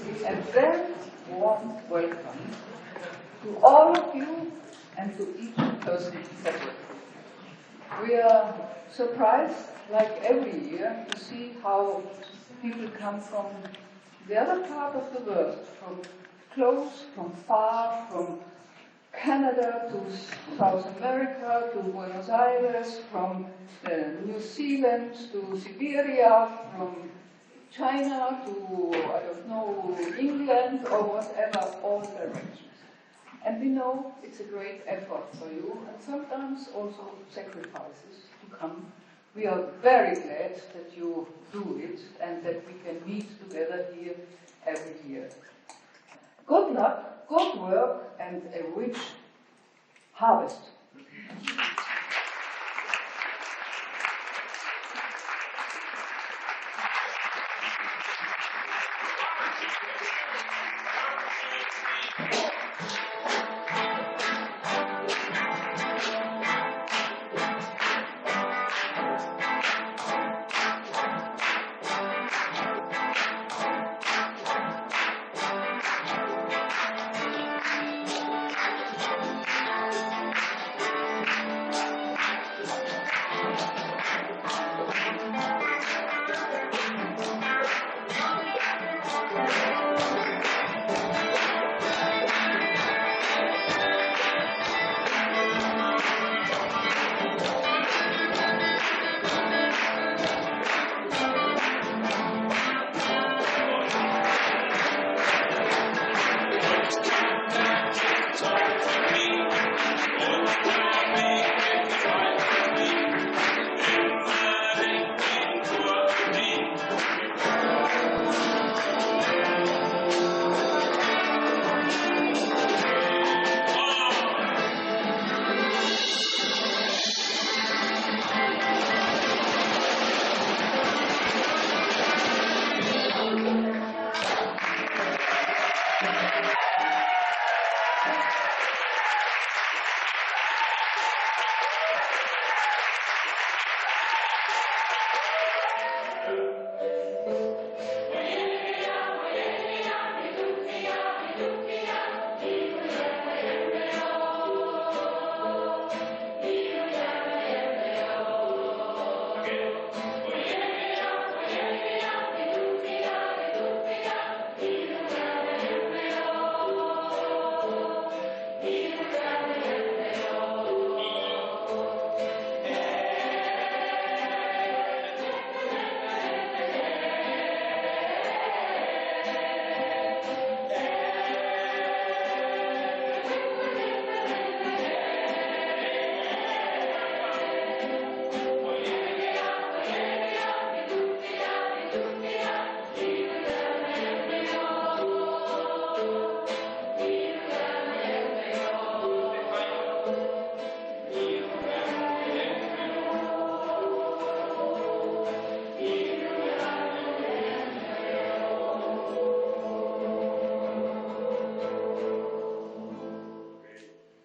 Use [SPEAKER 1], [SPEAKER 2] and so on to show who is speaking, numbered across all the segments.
[SPEAKER 1] a very warm welcome to all of you and to each person separately. We are surprised, like every year, to see how people come from the other part of the world, from close, from far, from Canada to South America, to Buenos Aires, from New Zealand to Siberia, from China to, I don't know, England or whatever, all directions. And we know it's a great effort for you, and sometimes also sacrifices to come. We are very glad that you do it and that we can meet together here every year. Good luck, good work, and a rich harvest.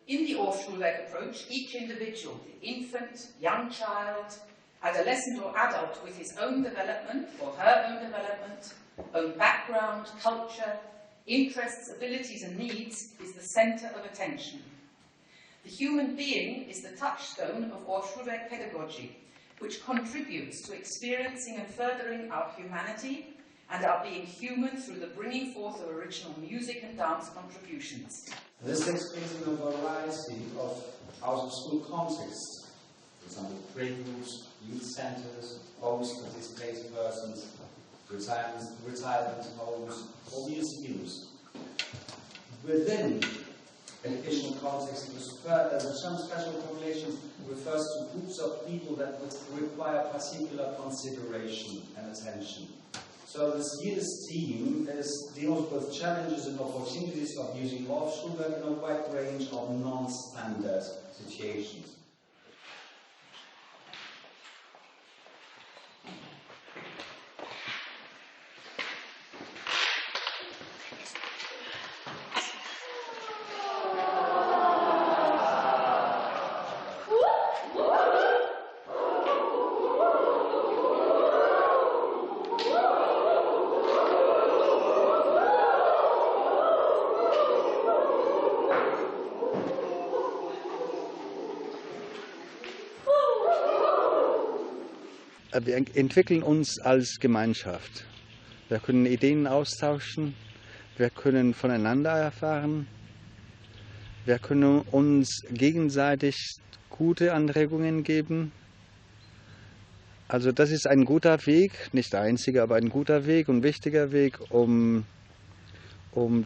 [SPEAKER 2] In the Orff-Schulwerk approach, each individual, the infant, young child, adolescent or adult with his own development or her own development, own background, culture, interests, abilities and needs, is the centre of attention. The human being is the touchstone of Orff-Schulwerk pedagogy, which contributes to experiencing and furthering our humanity and our being human through the bringing forth of original music and dance contributions.
[SPEAKER 3] This takes place in a variety of out-of-school contexts. For example, playgroups, youth centres, homes for displaced persons, retirement homes, or museums. Within educational context, some special population refers to groups of people that would require particular consideration and attention. So this year's theme deals with challenges and opportunities of using Orff-Schulwerk in a wide range of non-standard situations.
[SPEAKER 4] wir entwickeln uns als Gemeinschaft. Wir können Ideen austauschen, wir können voneinander erfahren, wir können uns gegenseitig gute Anregungen geben. Also das ist ein guter Weg, nicht der einzige, aber ein guter Weg und wichtiger Weg, um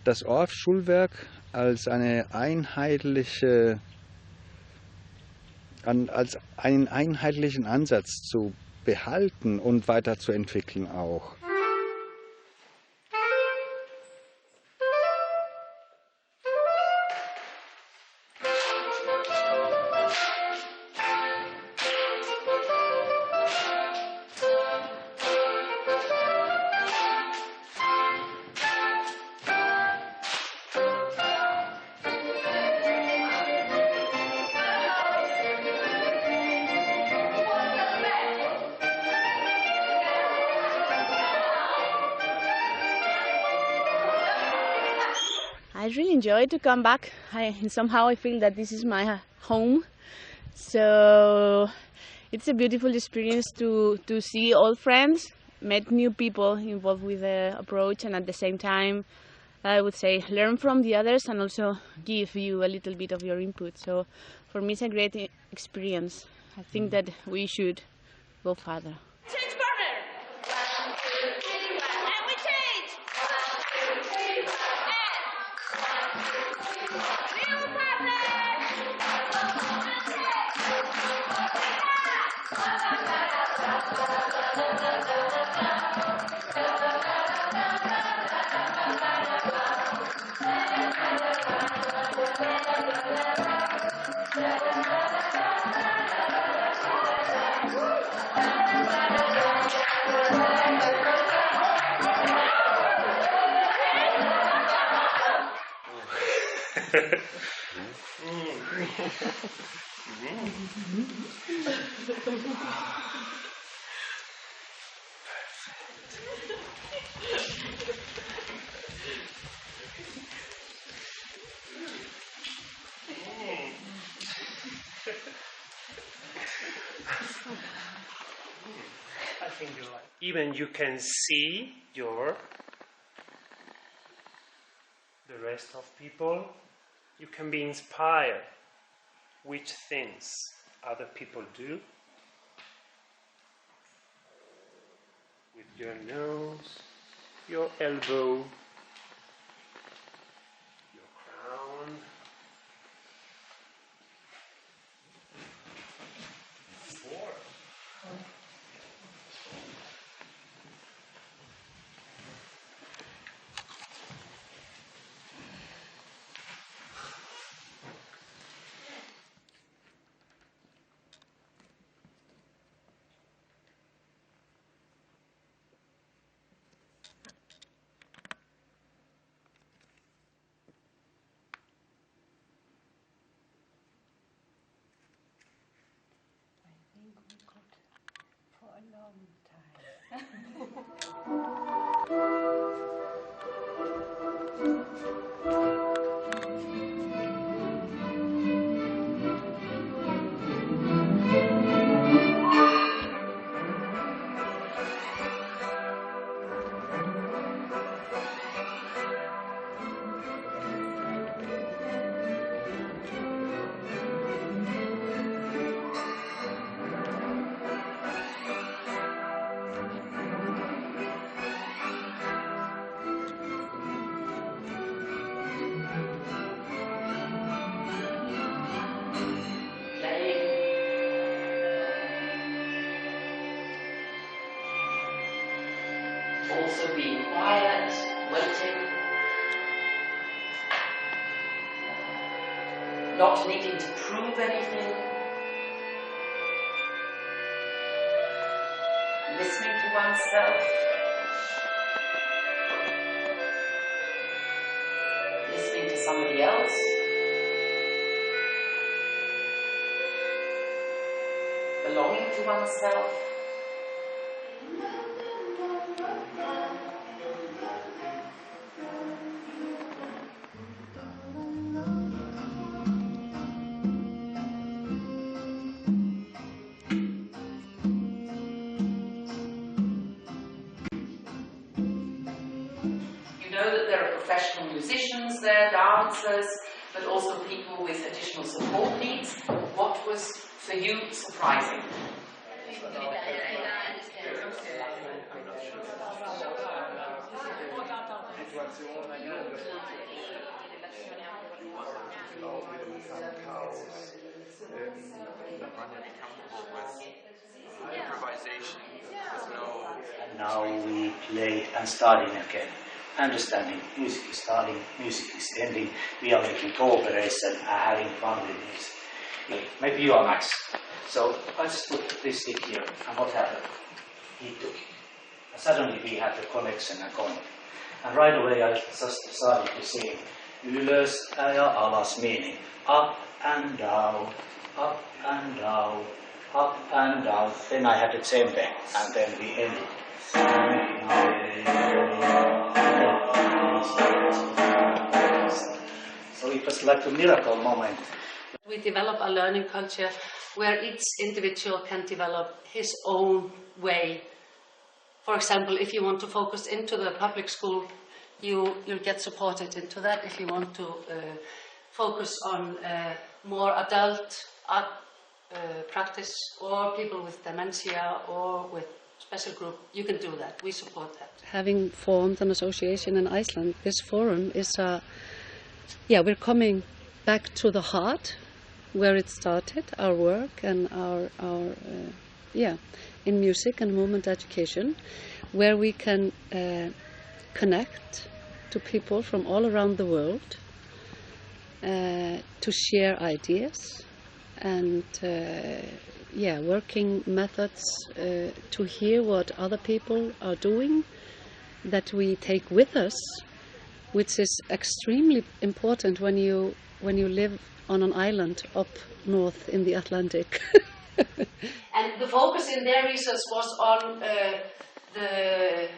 [SPEAKER 4] das Orff-Schulwerk als einen einheitlichen Ansatz zu behalten und weiterzuentwickeln auch.
[SPEAKER 5] I really enjoy to come back. Somehow I feel that this is my home. So it's a beautiful experience to see old friends, meet new people involved with the approach, and at the same time, I would say, learn from the others and also give you a little bit of your input. So for me, it's a great experience. I think that we should go further.
[SPEAKER 6] Change partner! 1, 2, 3, 1, and we change! 1, 2, 3, 1, and new partner!
[SPEAKER 7] I think you're right. Even you can see the rest of people. You can be inspired which things other people do with your nose, your elbow, your crown.
[SPEAKER 2] Also being quiet, waiting, not needing to prove anything, listening to oneself, listening to somebody else, belonging to oneself. know that there are professional musicians there, dancers, but also people with additional support needs. What was, for you, surprising?
[SPEAKER 8] Improvisation.
[SPEAKER 9] And now we play and starting again. Understanding music is starting, music is ending. We are making cooperation and having fun with this. Maybe you are Max. So I just put this stick here, and what happened? He took it. And suddenly we had the connection and going. And right away I just started to sing Ylös ja alas, meaning up and down, up and down, up and down. Then I had the djembe, and then we ended. So it was like a miracle moment.
[SPEAKER 10] We develop a learning culture where each individual can develop his own way. For example, if you want to focus into the public school, you'll get supported into that. If you want to focus on more adult art practice, or people with dementia or with special group, you can do that. We support that.
[SPEAKER 11] Having formed an association in Iceland, this forum is we're coming back to the heart where it started, our work and our in music and movement education, where we can connect to people from all around the world to share ideas and working methods to hear what other people are doing that we take with us, which is extremely important when you live on an island up north in the Atlantic.
[SPEAKER 10] And the focus in their research was on the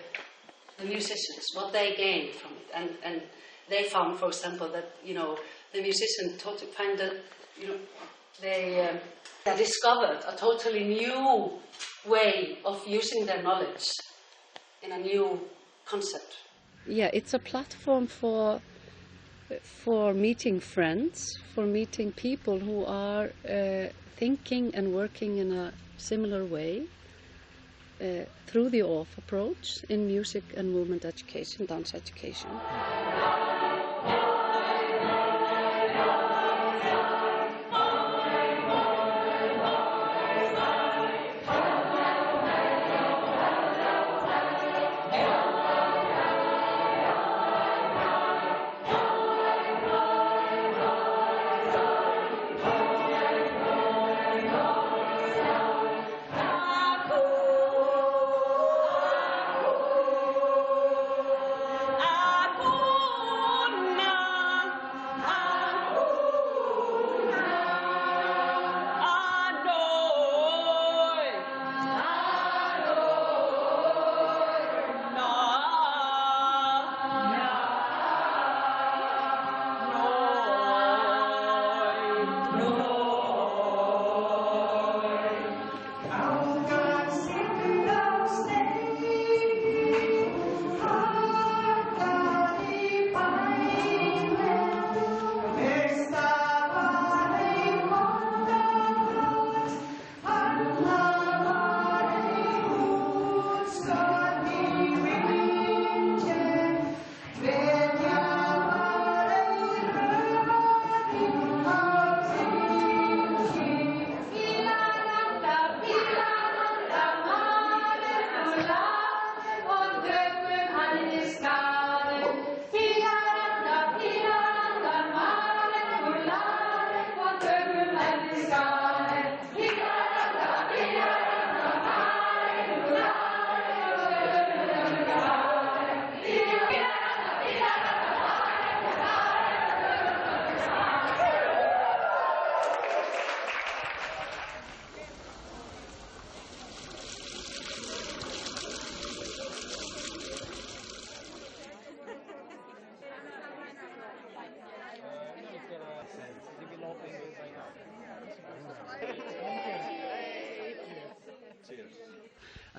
[SPEAKER 10] musicians, what they gained from it, and they found, for example, that the musicians find that they discovered a totally new way of using their knowledge in a new concept.
[SPEAKER 11] Yeah, it's a platform for meeting friends, for meeting people who are thinking and working in a similar way through the Orff approach in music and movement education, dance education.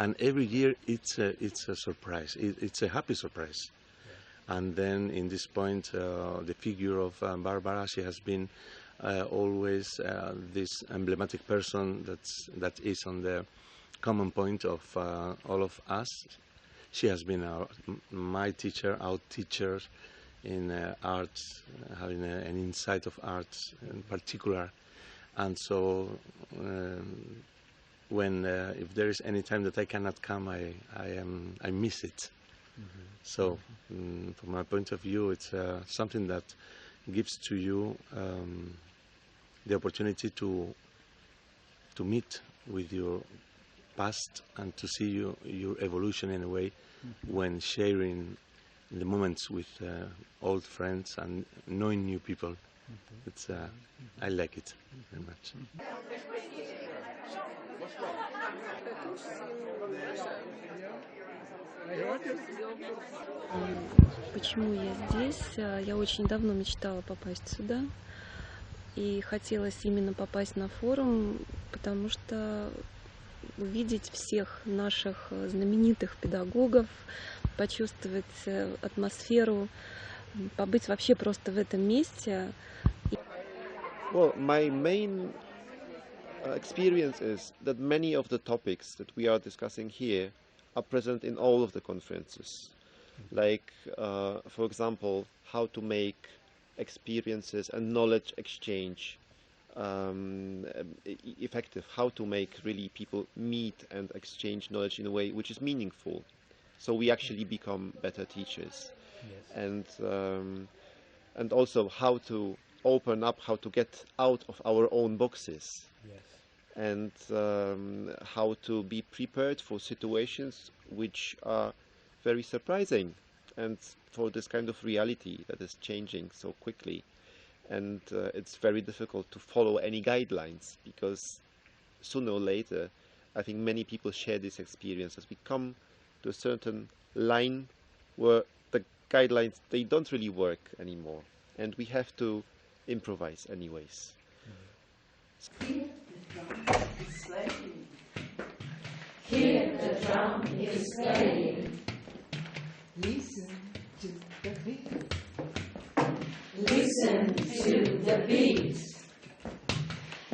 [SPEAKER 12] And every year it's a surprise. It's a happy surprise.
[SPEAKER 8] And then in this point, the figure of Barbara, she has been always this emblematic person that is on the common point of all of us. She has been my teacher, our teacher in arts, having an insight of arts in particular. And so when if there is any time that I cannot come, I miss it. Mm-hmm. So from my point of view, it's something that gives to you the opportunity to meet with your past and to see your evolution in a way, mm-hmm. when sharing the moments with old friends and knowing new people. Mm-hmm. It's I like it very much.
[SPEAKER 11] Почему я здесь? Я очень давно мечтала попасть сюда. И хотелось именно попасть на форум, потому что увидеть всех наших знаменитых педагогов, почувствовать атмосферу, побыть вообще просто в этом месте.
[SPEAKER 12] Well, my main experience is that many of the topics that we are discussing here are present in all of the conferences. Like, for example, how to make experiences and knowledge exchange effective, how to make really people meet and exchange knowledge in a way which is meaningful, so we actually become better teachers. Yes. And also how to open up, how to get out of our own boxes. Yes. And how to be prepared for situations which are very surprising, and for this kind of reality that is changing so quickly. And it's very difficult to follow any guidelines, because sooner or later I think many people share this experience as we come to a certain line where the guidelines, they don't really work anymore, and we have to improvise anyways.
[SPEAKER 6] Hear the drum is playing.
[SPEAKER 13] Listen to the beat.
[SPEAKER 6] Listen to the beat.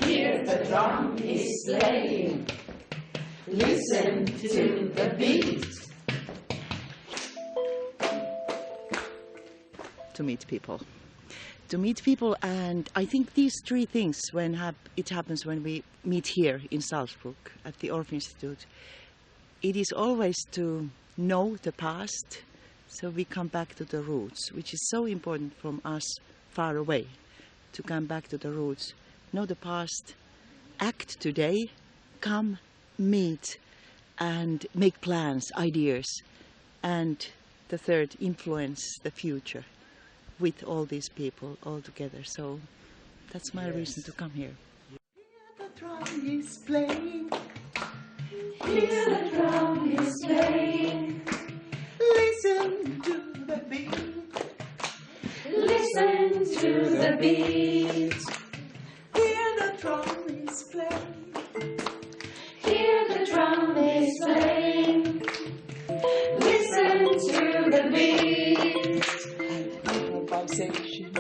[SPEAKER 6] Hear the drum is playing. Listen to the beat.
[SPEAKER 13] To meet people. To meet people, and I think these three things, when it happens when we meet here in Salzburg at the Orff Institute, it is always to know the past, so we come back to the roots, which is so important from us far away, to come back to the roots, know the past, act today, come, meet, and make plans, ideas, and the third, influence the future with all these people all together. So that's my reason to come here.
[SPEAKER 6] Hear the drum is playing. Hear the drum is playing. Listen to the beat. Listen to the beat. Hear the drum is playing. Hear the drum is playing. Listen to the beat. Improvisation.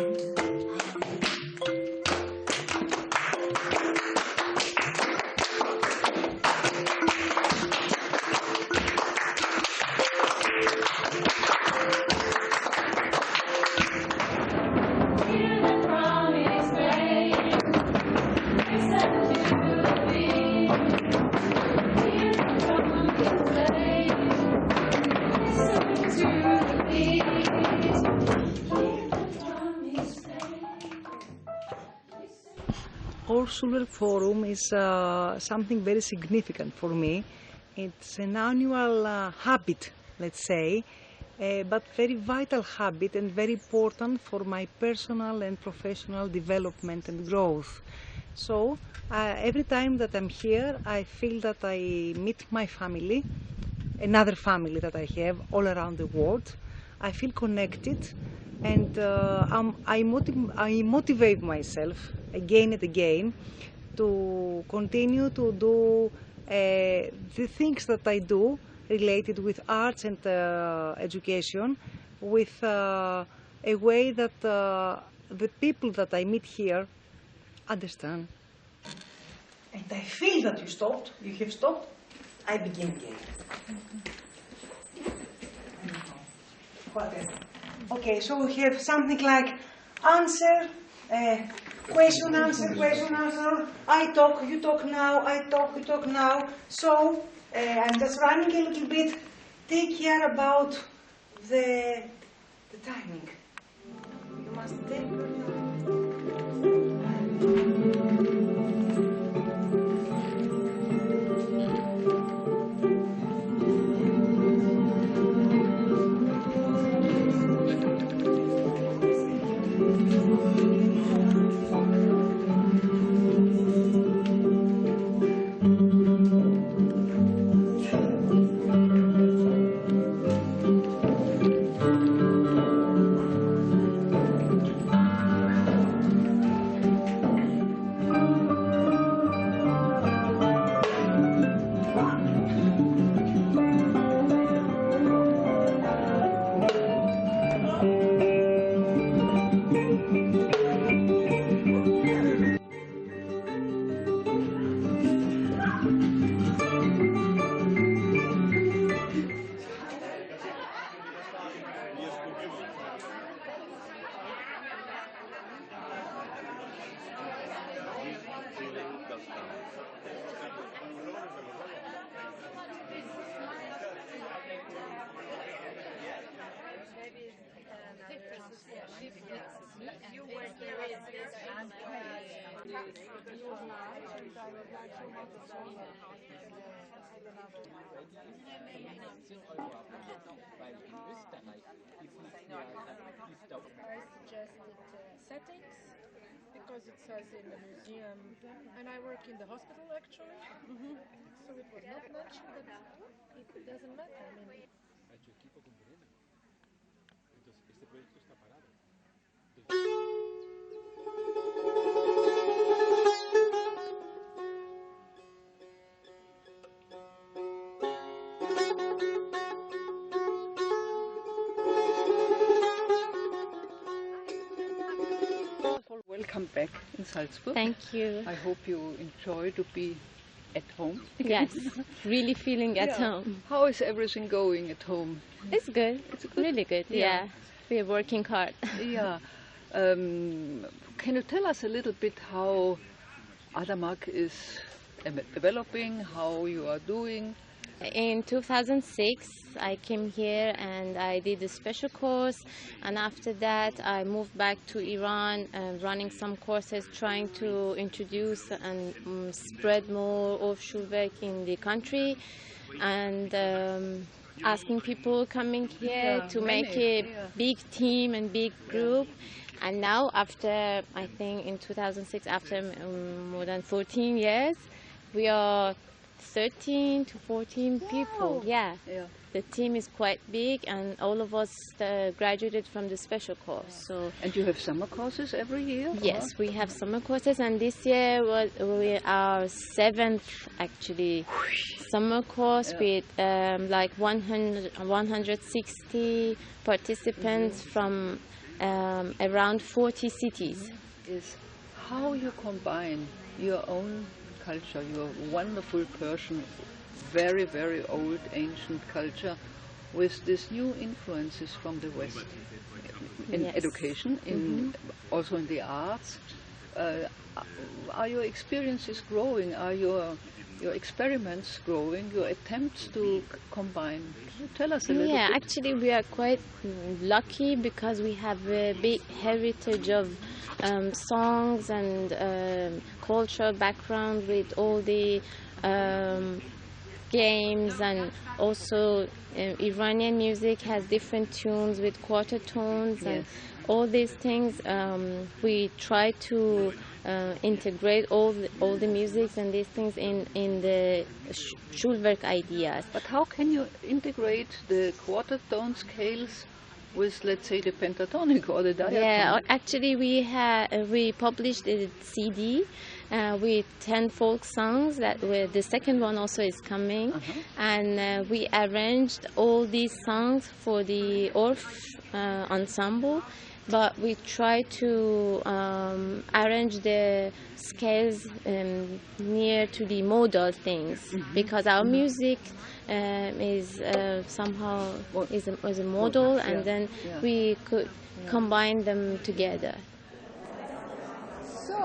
[SPEAKER 14] Orff-Schulwerk Forum is something very significant for me. It's an annual habit, let's say, but very vital habit and very important for my personal and professional development and growth. So every time that I'm here, I feel that I meet my family, another family that I have all around the world. I feel connected, and I motivate myself again and again to continue to do the things that I do related with arts and education, with a way that the people that I meet here understand.
[SPEAKER 15] And I feel that you stopped, you have stopped, I begin again. Whatever. Okay, so we have something like answer, question, answer, question, answer. I talk, you talk now, I talk, you talk now. So I'm just running a little bit. Take care about the timing. You must take your time.
[SPEAKER 16] I suggested settings because it says in the museum, and I work in the hospital actually, so it was not mentioned, but it doesn't matter. I mean,
[SPEAKER 17] Welcome back in Salzburg.
[SPEAKER 5] Thank you.
[SPEAKER 17] I hope you enjoy to be at home.
[SPEAKER 5] Yes, really feeling at home.
[SPEAKER 17] How is everything going at home?
[SPEAKER 5] It's good.
[SPEAKER 17] It's good?
[SPEAKER 5] Really good. Yeah. We're working hard.
[SPEAKER 17] Yeah. Can you tell us a little bit how Adamak is developing, how you are doing?
[SPEAKER 5] In 2006, I came here and I did a special course, and after that I moved back to Iran, running some courses, trying to introduce and spread more Orff-Schulwerk in the country, and asking people coming here to make a big team and big group. And now, after, I think in 2006, after more than 14 years, we are 13 to 14 people. Yeah. The team is quite big, and all of us graduated from the special course. So.
[SPEAKER 17] And you have summer courses every year?
[SPEAKER 5] Yes, we have summer courses, and this year we are 7th actually summer course with like 160 participants from around 40 cities.
[SPEAKER 17] Is how you combine your own culture, your wonderful Persian, very, very old, ancient culture, with these new influences from the West in education, in also in the arts. Are your experiences growing? Are your experiments growing? Your attempts to combine? Tell us a little bit.
[SPEAKER 5] Yeah, actually we are quite lucky because we have a big heritage of songs and cultural background with all the games, and also Iranian music has different tunes with quarter tones and all these things. We try to integrate all the music and these things in the Schulwerk ideas.
[SPEAKER 17] But how can you integrate the quarter tone scales with, let's say, the pentatonic or the diatonic?
[SPEAKER 5] Yeah, actually we published a CD with 10 folk songs. The second one also is coming, and we arranged all these songs for the Orff ensemble. But we try to arrange the scales near to the modal things, because our music is somehow is a model, and then we could combine them together.
[SPEAKER 18] So,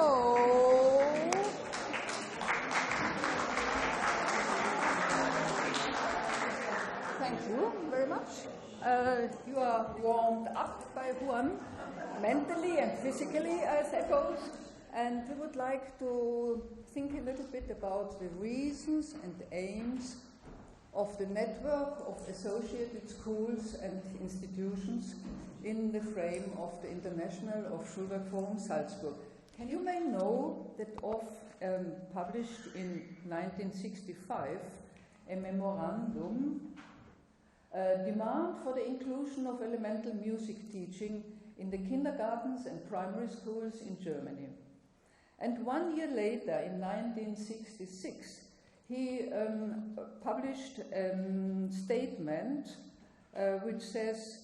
[SPEAKER 18] thank you very much. You are warmed up by Juan, mentally and physically, I suppose, and we would like to think a little bit about the reasons and aims of the network of associated schools and institutions in the frame of the International Orff-Schulwerk Forum Salzburg. And you may know that Orff published in 1965 a memorandum demand for the inclusion of elemental music teaching in the kindergartens and primary schools in Germany. And 1 year later, in 1966, he published a statement which says,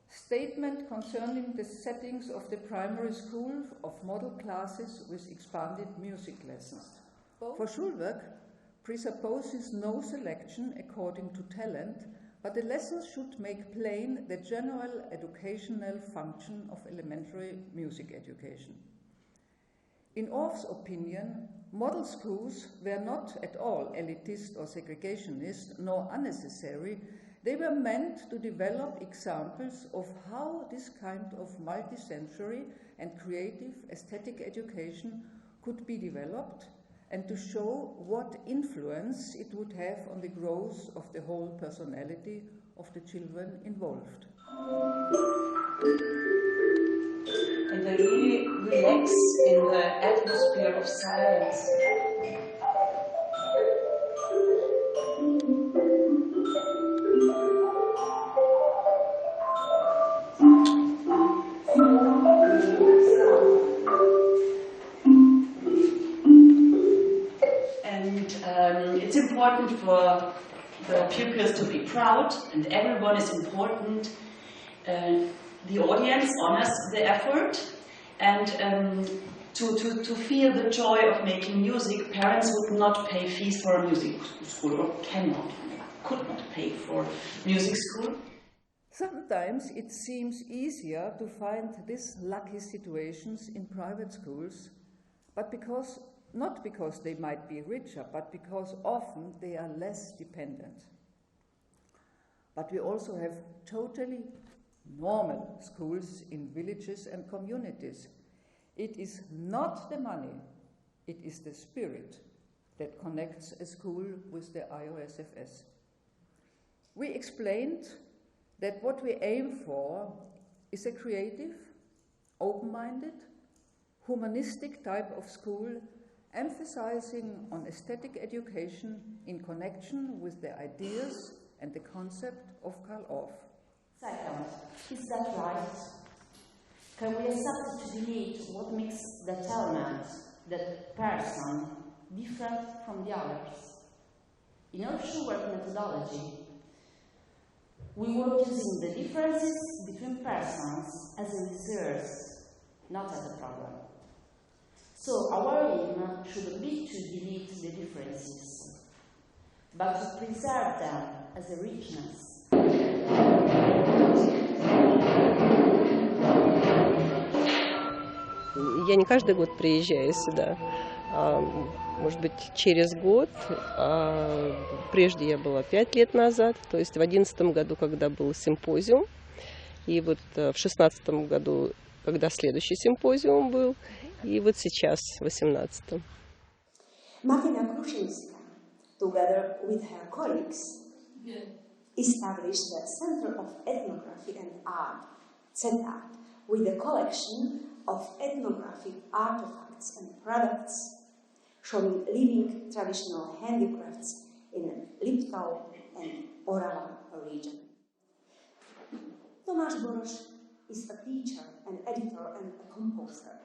[SPEAKER 18] "Statement concerning the settings of the primary school of model classes with expanded music lessons. For Schulwerk presupposes no selection according to talent, but the lessons should make plain the general educational function of elementary music education." In Orff's opinion, model schools were not at all elitist or segregationist, nor unnecessary. They were meant to develop examples of how this kind of multi-sensory and creative aesthetic education could be developed, and to show what influence it would have on the growth of the whole personality of the children involved.
[SPEAKER 19] And they really relax in the atmosphere of silence.
[SPEAKER 20] It's important for the pupils to be proud, and everyone is important. The audience honors the effort, and to feel the joy of making music, parents would not pay fees for a music school, or could not pay for music school.
[SPEAKER 1] Sometimes it seems easier to find these lucky situations in private schools, but not because they might be richer, but because often they are less dependent. But we also have totally normal schools in villages and communities. It is not the money, it is the spirit that connects a school with the IOSFS. We explained that what we aim for is a creative, open-minded, humanistic type of school, emphasizing on aesthetic education in connection with the ideas and the concept of Karl Orff.
[SPEAKER 21] Second, is that right? Can we accept to delete what makes that element, that person, different from the others? In Orff-Schulwerk methodology, we work using the differences between persons as a resource, not as a problem. So our aim shouldn't be to delete the differences, but to preserve them as a richness.
[SPEAKER 22] Я не каждый год приезжаю сюда, может быть, через год. Прежде я была 5 лет назад, то есть в 2011 году, когда был симпозиум, и вот в 2016 году, когда следующий симпозиум был, и вот сейчас, в 2018.
[SPEAKER 23] Martina Kruszyńska, together with her colleagues, established the Center of Ethnography and Art, Orff-Center, with a collection of ethnographic artifacts and products showing living traditional handicrafts in Liptau and Orala region. Tomasz Borosz is a teacher, an editor and a composer.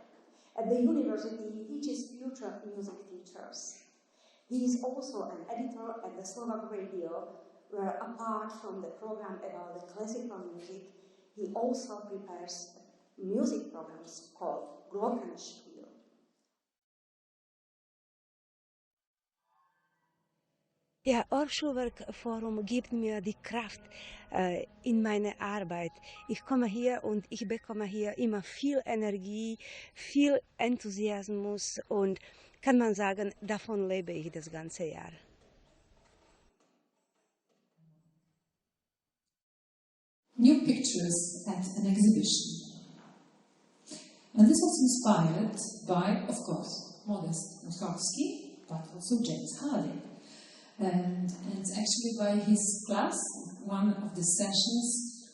[SPEAKER 23] At the university, he teaches future music teachers. He is also an editor at the Slovak radio, where apart from the program about the classical music, he also prepares music programs called Glockenspiel.
[SPEAKER 3] Ja, Orff-Schulwerk Forum gibt mir die Kraft in meiner Arbeit. Ich komme hier und ich bekomme hier immer viel Energie, viel Enthusiasmus und kann man sagen, davon lebe ich das ganze Jahr.
[SPEAKER 4] New pictures at an exhibition. And this was inspired by, of course, Modest Moskowski, but also James Harding. And actually by his class, one of the sessions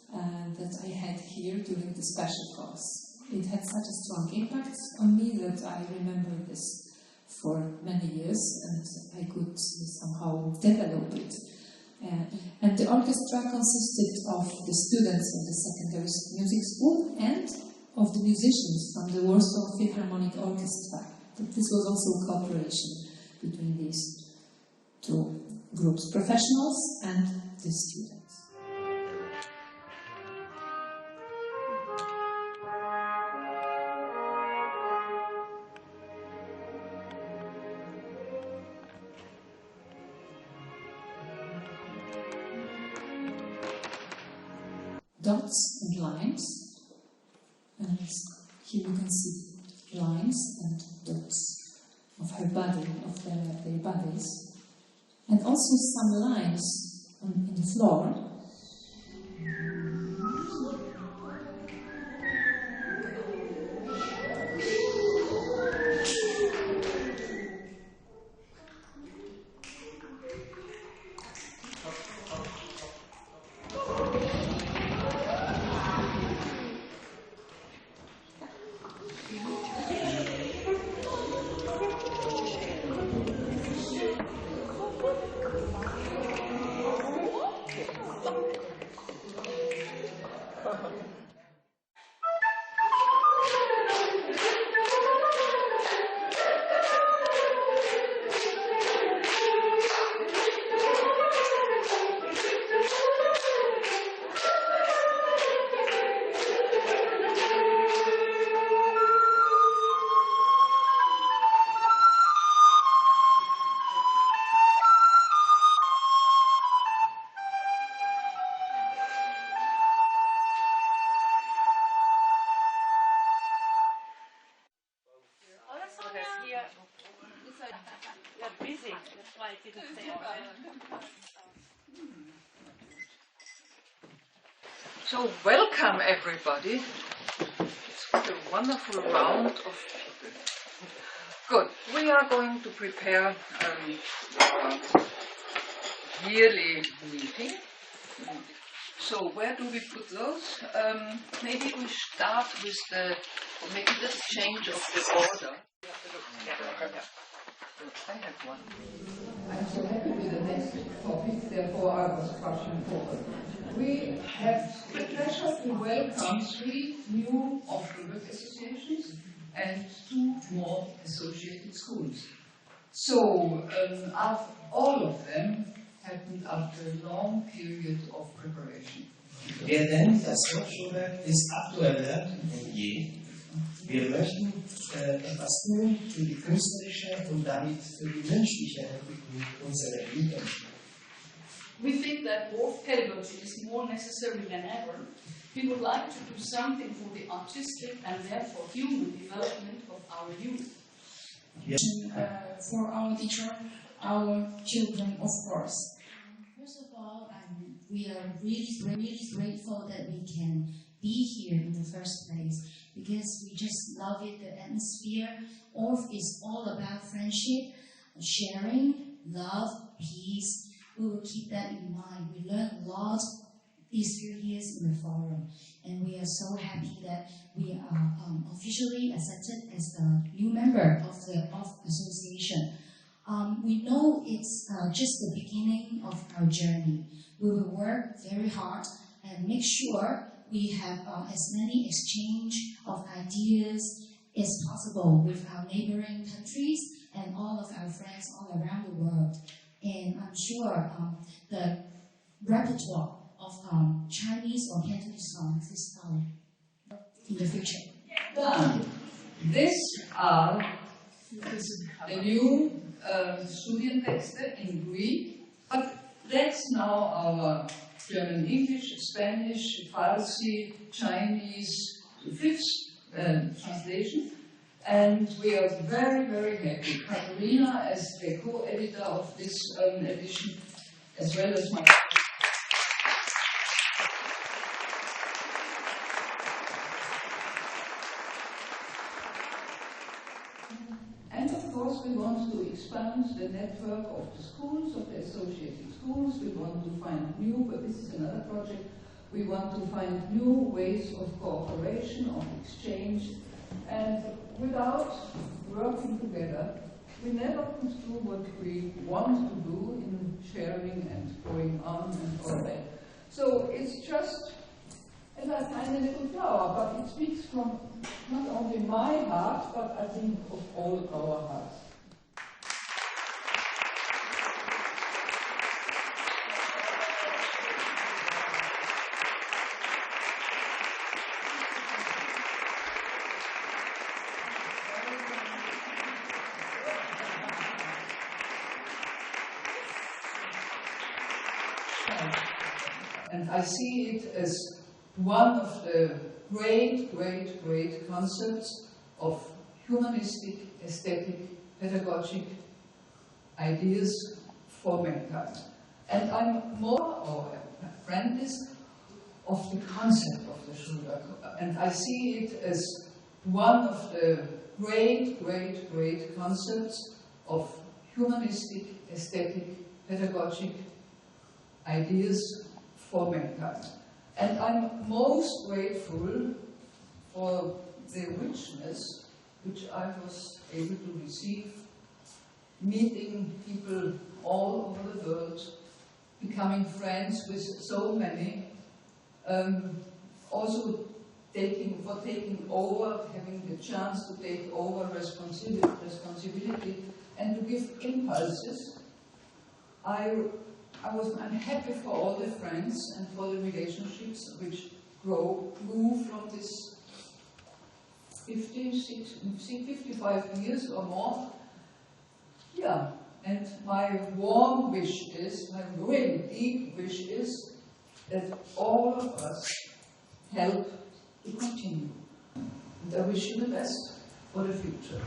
[SPEAKER 4] that I had here during the special course. It had such a strong impact on me that I remember this for many years and I could somehow develop it. And the orchestra consisted of the students in the secondary music school and of the musicians from the Warsaw Philharmonic Orchestra. But this was also cooperation between these two groups, professionals and the students. Dots and lines, and here you can see lines and dots of her body, of their bodies. And also some lines in the floor.
[SPEAKER 7] So welcome everybody. It's what a wonderful round of people. Good. We are going to prepare a yearly meeting. So where do we put those? Maybe we start with maybe the change of the order. I have one.
[SPEAKER 1] I'm so happy with the next topic, therefore I was rushing forward. We have the pleasure to welcome 3 new Orff-Schulwerk associations and 2 more associated schools. So all of them happened after a long period of preparation.
[SPEAKER 24] Wir nennen das Orff-Schulwerk ist aktueller denn je. Wir möchten etwas tun für die künstlerische und damit für die menschliche Entwicklung unserer Jugend.
[SPEAKER 25] We think that Orff pedagogy is more necessary than ever. We would like to do something for the artistic and therefore human development of our youth.
[SPEAKER 26] For our teacher, our children, of course.
[SPEAKER 27] First of all, we are really grateful that we can be here in the first place because we just love it, the atmosphere. Orff is all about friendship, sharing, love, peace. We will keep that in mind. We learned a lot these few years in the forum, and we are so happy that we are officially accepted as the new member of the Orff-Association. We know it's just the beginning of our journey. We will work very hard and make sure we have as many exchange of ideas
[SPEAKER 26] is possible with our neighboring countries and all of our friends all around the world. And I'm sure the repertoire of Chinese or Cantonese songs is in the future.
[SPEAKER 1] Done. These are the new Studientexte in Greek, but that's now our German, English, Spanish, Farsi, Chinese, fifth translation, and we are very, very happy. Katharina, as the co-editor of this edition, as well as my and of course we want to expand the network of the schools, of the associated schools. We want to find new, but this is another project, we want to find new ways of cooperation, of exchange, and without working together, we never could do what we want to do in sharing and going on and all that. So it's just a tiny little flower, but it speaks from not only my heart, but I think of all our hearts. And I see it as one of the great, great, great concepts of humanistic, aesthetic, pedagogic ideas for mankind. And I'm more or apprentice of the concept of the Schulwerk. And I see it as one of the great, great, great concepts of humanistic, aesthetic, pedagogic ideas for mankind. And I'm most grateful for the richness which I was able to receive, meeting people all over the world, becoming friends with so many, also taking over, having the chance to take over responsibility and to give impulses. I'm happy for all the friends and for the relationships which grew from this 55 years or more. Yeah, and my warm wish is, my really deep wish is that all of us help to continue. And I wish you the best for the future.